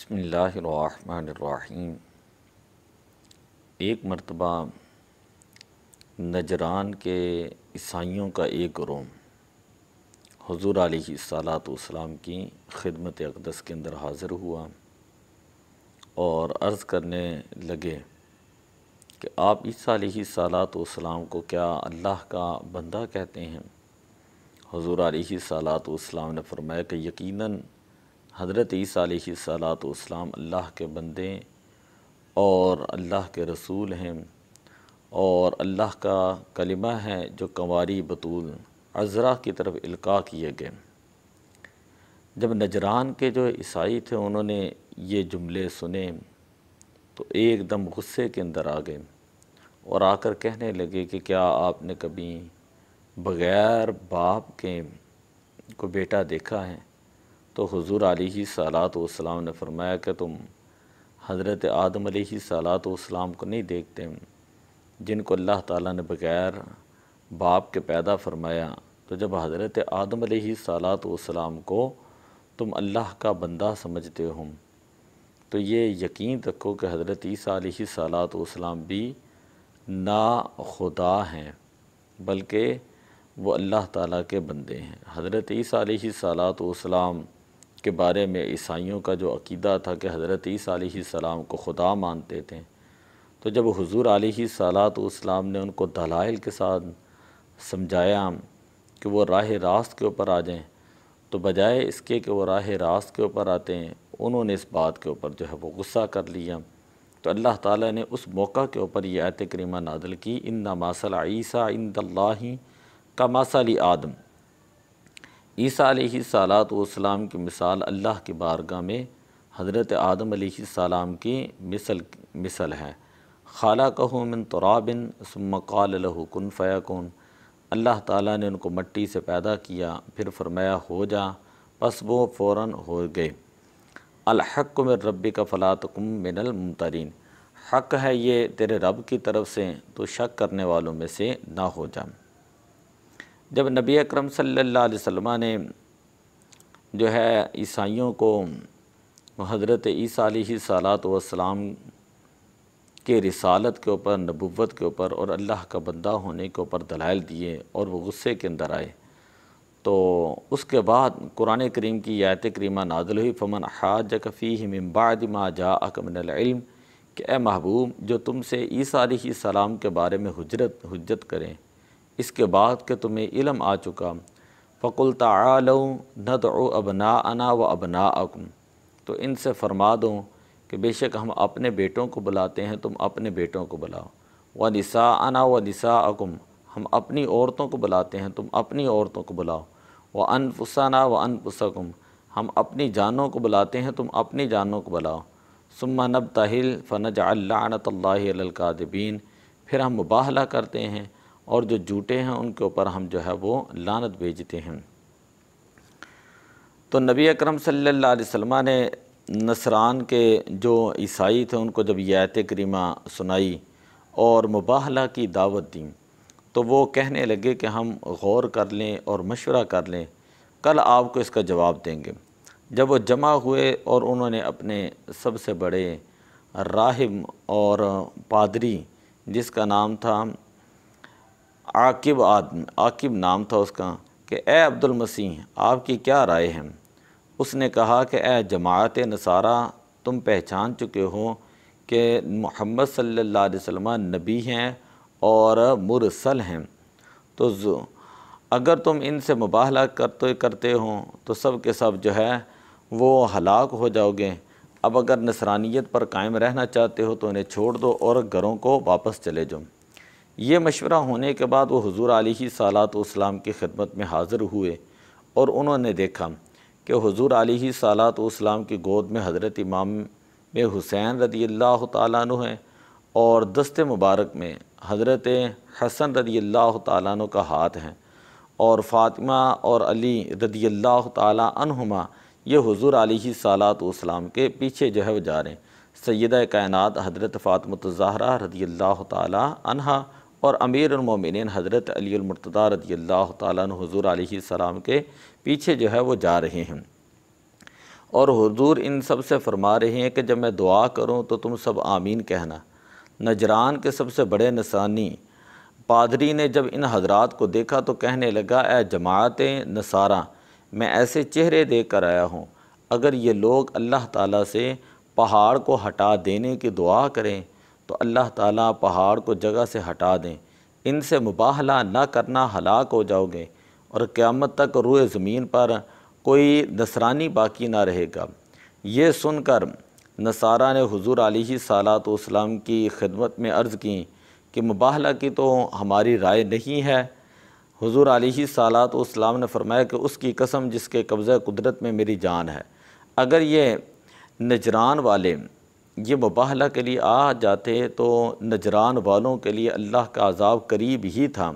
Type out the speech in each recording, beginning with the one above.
بسم اللہ الرحمن الرحیم۔ ایک مرتبہ نجران کے عیسائیوں کا ایک گروہ حضور علیہ الصلاۃ والسلام کی خدمت اقدس کے اندر حاضر ہوا اور عرض کرنے لگے کہ آپ عیسیٰ علیہ الصلاۃ والسلام کو کیا اللہ کا بندہ کہتے ہیں؟ حضور علیہ الصلاۃ والسلام نے فرمایا کہ یقیناً حضرت عیسیٰ علیہ الصلاۃ والسلام اللہ کے بندے اور اللہ کے رسول ہیں اور اللہ کا کلمہ ہے جو کنواری بطول عذرا کی طرف القاء کیے گئے۔ جب نجران کے جو عیسائی تھے انہوں نے یہ جملے سنے تو ایک دم غصے کے اندر آ گئے اور آ کر کہنے لگے کہ کیا آپ نے کبھی بغیر باپ کے کو بیٹا دیکھا ہے؟ تو حضور علیہ الصلاۃ والسلام نے فرمایا کہ تم حضرت آدم علیہ الصلاۃ والسلام کو نہیں دیکھتے جن کو اللہ تعالیٰ نے بغیر باپ کے پیدا فرمایا؟ تو جب حضرت آدم علیہ الصلاۃ والسلام کو تم اللہ کا بندہ سمجھتے ہو تو یہ یقین رکھو کہ حضرت عیسیٰ علیہ الصلاۃ والسلام بھی نا خدا ہیں بلکہ وہ اللہ تعالیٰ کے بندے ہیں۔ حضرت عیسیٰ علیہ الصلاۃ والسلام کے بارے میں عیسائیوں کا جو عقیدہ تھا کہ حضرت عیسیٰ علیہ السلام کو خدا مانتے تھے، تو جب حضور علیہ الصلاۃ والسلام نے ان کو دلائل کے ساتھ سمجھایا کہ وہ راہ راست کے اوپر آ جائیں تو بجائے اس کے کہ وہ راہ راست کے اوپر آتے ہیں انہوں نے اس بات کے اوپر جو ہے وہ غصہ کر لیا۔ تو اللہ تعالیٰ نے اس موقع کے اوپر یہ آیت کریمہ نازل کی، ان مثل عیسیٰ عند اللہ کمثل آدم۔ عیسیٰ علیہ الصلاۃ والسلام کی مثال اللہ کی بارگاہ میں حضرت آدم علیہ السلام کی مثل ہے۔ خلقہ من تراب ثم قال له کن فیکون۔ اللہ تعالیٰ نے ان کو مٹی سے پیدا کیا پھر فرمایا ہو جا، پس وہ فوراً ہو گئے۔ الحق من ربک فلا تکن من الممترین۔ حق ہے یہ تیرے رب کی طرف سے تو شک کرنے والوں میں سے نہ ہو جا۔ جب نبی اکرم صلی اللہ علیہ وسلم نے جو ہے عیسائیوں کو حضرت عیسیٰ علیہ الصلاۃ والسلام کے رسالت کے اوپر، نبوت کے اوپر اور اللہ کا بندہ ہونے کے اوپر دلائل دیے اور وہ غصے کے اندر آئے تو اس کے بعد قرآن کریم کی آیت کریمہ نازل ہوئی، فمن حاجک فیہ من بعد ما جاءک من العلم، کہ اے محبوب جو تم سے عیسیٰ علیہ السلام کے بارے میں حجت کریں اس کے بعد کہ تمہیں علم آ چکا، فَقُلْ تَعَالَوْا نَدْعُ أَبْنَاءَنَا وَأَبْنَاءَكُمْ، تو ان سے فرما دو کہ بے شک ہم اپنے بیٹوں کو بلاتے ہیں تم اپنے بیٹوں کو بلاؤ، وَنِسَاءَنَا وَنِسَاءَكُمْ، ہم اپنی عورتوں کو بلاتے ہیں تم اپنی عورتوں کو بلاؤ، وَأَنفُسَنَا وَأَنفُسَكُمْ، ہم اپنی جانوں کو بلاتے ہیں تم اپنی جانوں کو بلاؤ، ثُمَّ نَبْتَهِلْ فَنَجْعَلْ لَعْنَةَ اللَّهِ عَلَى الْكَاذِبِينَ، پھر ہم مباہلہ کرتے ہیں اور جو جھوٹے ہیں ان کے اوپر ہم جو ہے وہ لعنت بھیجتے ہیں۔ تو نبی اکرم صلی اللہ علیہ وسلم نے نصران کے جو عیسائی تھے ان کو جب یہ آیت کریمہ سنائی اور مباہلہ کی دعوت دی تو وہ کہنے لگے کہ ہم غور کر لیں اور مشورہ کر لیں، کل آپ کو اس کا جواب دیں گے۔ جب وہ جمع ہوئے اور انہوں نے اپنے سب سے بڑے راہب اور پادری جس کا نام تھا عاقب نام تھا اس کا، کہ اے عبد المسیح آپ کی کیا رائے ہے؟ اس نے کہا کہ اے جماعت نصارہ تم پہچان چکے ہو کہ محمد صلی اللہ علیہ وسلم نبی ہیں اور مرسل ہیں، تو اگر تم ان سے مباہلہ کرتے ہو تو سب کے سب جو ہے وہ ہلاک ہو جاؤ گے۔ اب اگر نصرانیت پر قائم رہنا چاہتے ہو تو انہیں چھوڑ دو اور گھروں کو واپس چلے جاؤ۔ یہ مشورہ ہونے کے بعد وہ حضور علیہ الصلاۃ والسلام کی خدمت میں حاضر ہوئے اور انہوں نے دیکھا کہ حضور علیہ الصلاۃ والسلام کی گود میں حضرت امام حسین رضی اللہ تعالیٰ عنہ ہیں اور دست مبارک میں حضرت حسن رضی اللہ تعالیٰ عنہ کا ہاتھ ہے اور فاطمہ اور علی رضی اللہ تعالیٰ عنہما یہ حضور علیہ الصلاۃ والسلام کے پیچھے جو ہے وہ جا رہے ہیں۔ سیدہ کائنات حضرت فاطمۃ الزہرا رضی اللہ تعالیٰ عنہا اور امیر المومنین حضرت علی المرتضیٰ رضی اللہ تعالیٰ عنہ حضور علیہ السلام کے پیچھے جو ہے وہ جا رہے ہیں۔ اور حضور ان سب سے فرما رہے ہیں کہ جب میں دعا کروں تو تم سب آمین کہنا۔ نجران کے سب سے بڑے نصرانی پادری نے جب ان حضرات کو دیکھا تو کہنے لگا، اے جماعت نصارہ، میں ایسے چہرے دیکھ کر آیا ہوں، اگر یہ لوگ اللہ تعالیٰ سے پہاڑ کو ہٹا دینے کی دعا کریں تو اللہ تعالیٰ پہاڑ کو جگہ سے ہٹا دیں۔ ان سے مباہلہ نہ کرنا، ہلاک ہو جاؤ گے، اور قیامت تک روئے زمین پر کوئی نصرانی باقی نہ رہے گا۔ یہ سن کر نصارہ نے حضور علیہ الصلاۃ والسلام کی خدمت میں عرض کی کہ مباہلہ کی تو ہماری رائے نہیں ہے۔ حضور علیہ الصلاۃ والسلام نے فرمایا کہ اس کی قسم جس کے قبضہ قدرت میں میری جان ہے، اگر یہ نجران والے یہ مباہلہ کے لیے آ جاتے تو نجران والوں کے لیے اللہ کا عذاب قریب ہی تھا۔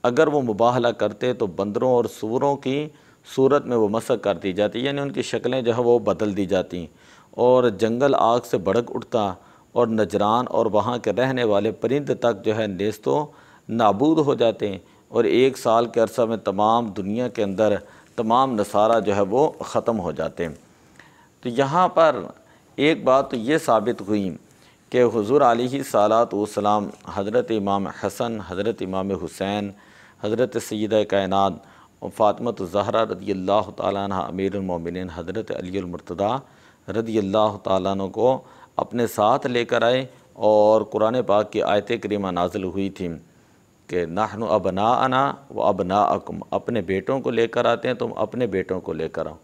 اگر وہ مباہلہ کرتے تو بندروں اور سوروں کی صورت میں وہ مسخ کر دی جاتی، یعنی ان کی شکلیں جو ہے وہ بدل دی جاتی، اور جنگل آگ سے بھڑک اٹھتا، اور نجران اور وہاں کے رہنے والے پرند تک جو ہے نیست و نابود ہو جاتے ہیں، اور 1 سال کے عرصہ میں تمام دنیا کے اندر تمام نصارہ جو ہے وہ ختم ہو جاتے ہیں۔ تو یہاں پر ایک بات تو یہ ثابت ہوئی کہ حضور علیہ الصلاۃ والسلام حضرت امام حسن، حضرت امام حسین، حضرت سیدہ کائنات فاطمۃ الزہرا رضی اللہ تعالیٰ عنہ امیر المومنین حضرت علی المرتضیٰ رضی اللہ تعالیٰ عنہ کو اپنے ساتھ لے کر آئے، اور قرآن پاک کی آیت کریمہ نازل ہوئی تھی کہ نحن ابناءنا و ابناءکم، اپنے بیٹوں کو لے کر آتے ہیں، تم اپنے بیٹوں کو لے کر آؤ،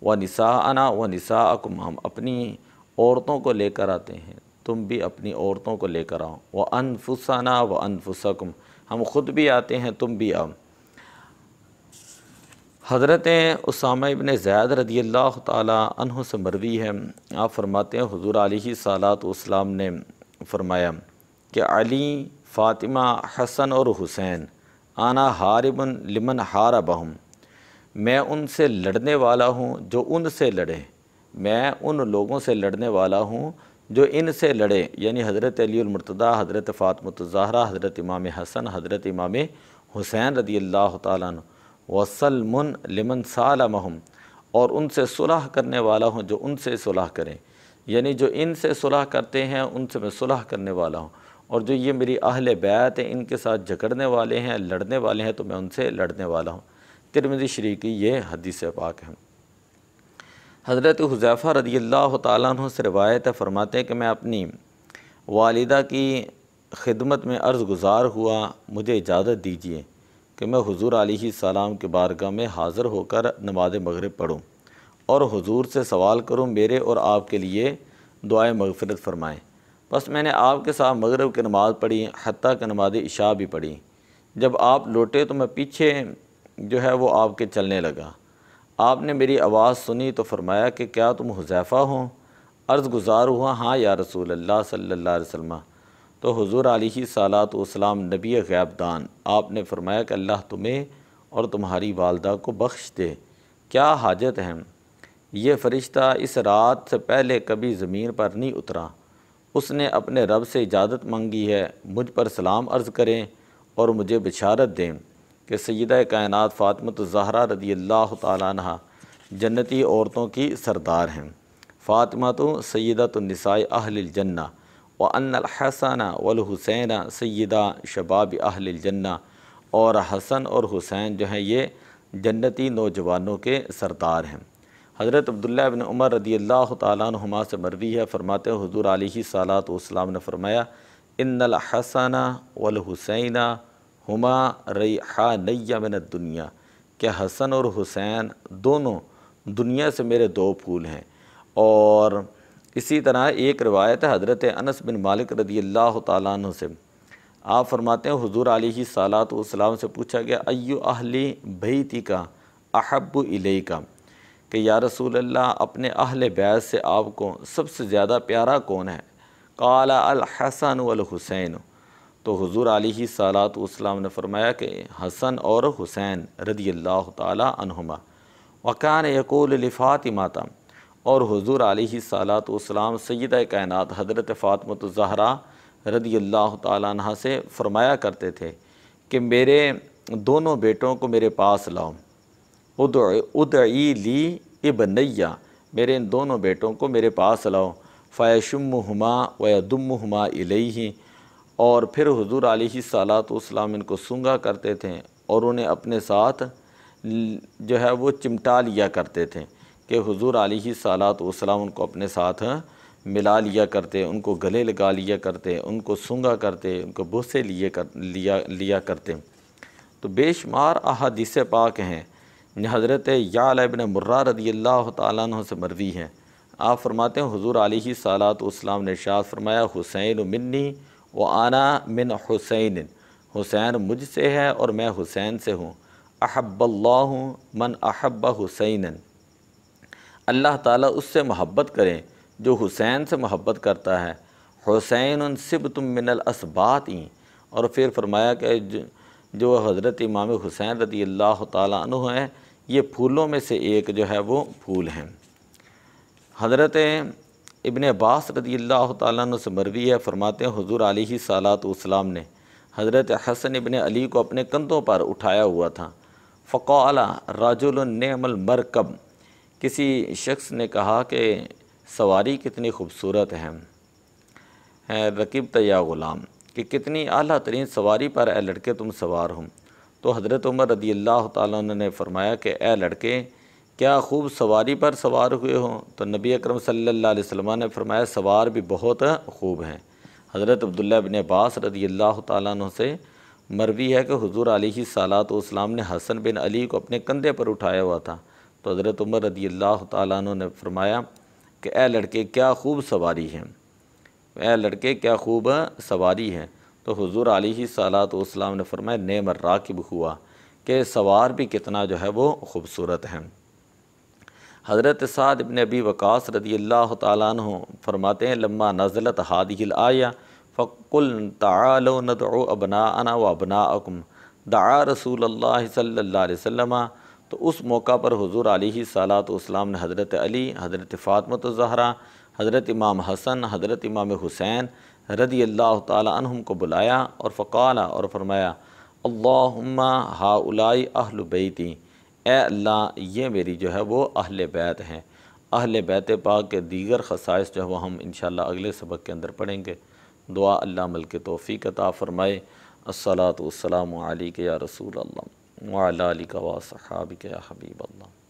و نساءنا و نساءکم، ہم اپنی عورتوں کو لے کر آتے ہیں، تم بھی اپنی عورتوں کو لے کر آؤ، و انفسنا و انفسکم، ہم خود بھی آتے ہیں، تم بھی آؤ۔ حضرت اسامہ ابن زید رضی اللہ تعالیٰ عنہ سے مروی ہے، آپ فرماتے ہیں حضور علیہ الصلاۃ والسلام نے فرمایا کہ علی، فاطمہ، حسن اور حسین انا حارب لمن حاربہم، میں ان سے لڑنے والا ہوں جو ان سے لڑے، میں ان لوگوں سے لڑنے والا ہوں جو ان سے لڑے، یعنی حضرت علی المرتضیٰ، حضرت فاطمۃ الزہرا، حضرت امام حسن، حضرت امام حسین رضی اللہ تعالیٰ عنہ، وسلم لمن سالمہم، اور ان سے صلح کرنے والا ہوں جو ان سے صلح کریں، یعنی جو ان سے صلح کرتے ہیں ان سے میں صلح کرنے والا ہوں، اور جو یہ میری اہل بیت ہیں ان کے ساتھ جھگڑنے والے ہیں، لڑنے والے ہیں، تو میں ان سے لڑنے والا ہوں۔ ترمذی شریف کی یہ حدیث پاک ہے۔ حضرت حذیفہ رضی اللہ تعالیٰ عنہ سے روایت ہے، فرماتے ہیں کہ میں اپنی والدہ کی خدمت میں عرض گزار ہوا، مجھے اجازت دیجیے کہ میں حضور علیہ السلام کے بارگاہ میں حاضر ہو کر نماز مغرب پڑھوں اور حضور سے سوال کروں میرے اور آپ کے لیے دعائے مغفرت فرمائیں۔ بس میں نے آپ کے ساتھ مغرب کی نماز پڑھی، حتیٰ کہ نماز عشاء بھی پڑھی۔ جب آپ لوٹے تو میں پیچھے جو ہے وہ آپ کے چلنے لگا۔ آپ نے میری آواز سنی تو فرمایا کہ کیا تم حذیفہ ہو؟ عرض گزار ہوا، ہاں یا رسول اللہ صلی اللہ علیہ وسلم۔ تو حضور علیہ الصلاۃ والسلام نبی غیب دان، آپ نے فرمایا کہ اللہ تمہیں اور تمہاری والدہ کو بخش دے، کیا حاجت ہے؟ یہ فرشتہ اس رات سے پہلے کبھی زمین پر نہیں اترا، اس نے اپنے رب سے اجازت مانگی ہے، مجھ پر سلام عرض کریں اور مجھے بشارت دیں کہ سیدہ کائنات فاطمۃ الزہرا رضی اللہ تعالیٰ عنہ جنتی عورتوں کی سردار ہیں، فاطمہ تو سیدۃ النساء اہل الجنہ، وان الحسن والحسین سیدہ شباب اہل الجنہ، اور حسن اور حسین جو ہیں یہ جنتی نوجوانوں کے سردار ہیں۔ حضرت عبداللہ ابن عمر رضی اللہ تعالیٰ عنہما سے مروی ہے، فرماتے ہیں حضور علیہ الصلاۃ والسلام نے فرمایا ان الحسن والحسین ہما ریحانی من الدنیا، کہ حسن اور حسین دونوں دنیا سے میرے 2 پھول ہیں۔ اور اسی طرح ایک روایت ہے حضرت انس بن مالک رضی اللہ تعالیٰ عنہ سے، آپ فرماتے ہیں حضور علیہ الصلاۃ والسلام سے پوچھا گیا ایو اہلی بیتی کا احب الیکا، کہ یا رسول اللہ اپنے اہل بیت سے آپ کو سب سے زیادہ پیارا کون ہے؟ قال الحسن والحسین، تو حضور علیہ الصلاۃ والسلام نے فرمایا کہ حسن اور حسین رضی اللہ تعالی عنہما۔ وکان یقول لفاطمہ، اور حضور علیہ الصلاۃ والسلام سیدہ کائنات حضرت فاطمۃ الزہرا رضی اللہ تعالیٰ عنہ سے فرمایا کرتے تھے کہ میرے دونوں بیٹوں کو میرے پاس لاؤ، ادعی لی ابنیہ، میرے ان دونوں بیٹوں کو میرے پاس لاؤ۔ فیشمہما ویدمہما الیہ، اور پھر حضور علیہ الصلاۃ والسلام ان کو سونگھا کرتے تھے اور انہیں اپنے ساتھ جو ہے وہ چمٹا لیا کرتے تھے، کہ حضور علیہ الصلاۃ والسلام ان کو اپنے ساتھ ملا لیا کرتے، ان کو گلے لگا لیا کرتے، ان کو سونگھا کرتے، ان کو بوسے لیا کرتے۔ تو بے شمار احادیث پاک ہیں، حضرت یعلا ابن مرہ رضی اللہ تعالیٰ عنہ سے مروی ہیں۔ آپ فرماتے ہیں حضور علیہ الصلاۃ والسلام نے ارشاد فرمایا، حسین منی وانا من حسین، حسین مجھ سے ہے اور میں حسین سے ہوں۔ احب اللہ من احب حسینا، اللہ تعالیٰ اس سے محبت کرے جو حسین سے محبت کرتا ہے۔ حسین سبت من الاسباط، اور پھر فرمایا کہ جو حضرت امام حسین رضی اللہ تعالیٰ عنہ ہیں، یہ پھولوں میں سے ایک جو ہے وہ پھول ہیں۔ حضرت ابن عباس رضی اللہ تعالیٰ عنہ سے مروی ہے، فرماتے ہیں حضور علیہ الصلاۃ والسلام نے حضرت حسن ابن علی کو اپنے کندھوں پر اٹھایا ہوا تھا۔ فقال رجل نعم المرکب، کسی شخص نے کہا کہ سواری کتنی خوبصورت ہے، رکبت یا غلام، کہ کتنی اعلیٰ ترین سواری پر اے لڑکے تم سوار ہو۔ تو حضرت عمر رضی اللہ تعالیٰ عنہ نے فرمایا کہ اے لڑکے کیا خوب سواری پر سوار ہوئے ہوں؟ تو نبی اکرم صلی اللہ علیہ وسلم نے فرمایا سوار بھی بہت خوب ہیں۔ حضرت عبداللہ ابن عباس رضی اللہ تعالیٰ عنہ سے مروی ہے کہ حضور علیہ الصلاۃ والسلام نے حسن بن علی کو اپنے کندھے پر اٹھایا ہوا تھا، تو حضرت عمر رضی اللہ تعالیٰ عنہ نے فرمایا کہ اے لڑکے کیا خوب سواری ہے، اے لڑکے کیا خوب سواری ہے۔ تو حضور علیہ الصلاۃ والسلام نے فرمایا نعم الراکب ہوا، کہ سوار بھی کتنا جو ہے وہ خوبصورت ہے۔ حضرت سعد بن ابی وقاص رضی اللہ تعالیٰ عنہ فرماتے ہیں لما نزلت هذه الآیہ فقل تعالوا ندعو ابناءنا وابناءکم دعا رسول اللہ صلی اللہ علیہ وسلم، تو اس موقع پر حضور علیہ الصلاۃ والسلام نے حضرت علی، حضرت فاطمۃ الزہرا، حضرت امام حسن، حضرت امام حسین رضی اللہ تعالیٰ عنہم کو بلایا اور فقال، اور فرمایا اللہم ہؤلاء اہل بیتی، اے اللہ یہ میری جو ہے وہ اہل بیت ہیں۔ اہل بیت پاک کے دیگر خصائص جو ہے وہ ہم انشاءاللہ اگلے سبق کے اندر پڑھیں گے۔ دعا اللہ عمل کے توفیق عطا فرمائے۔ الصلاۃ والسلام علیک یا رسول اللہ وعلی آلک و صحابک یا حبیب اللہ۔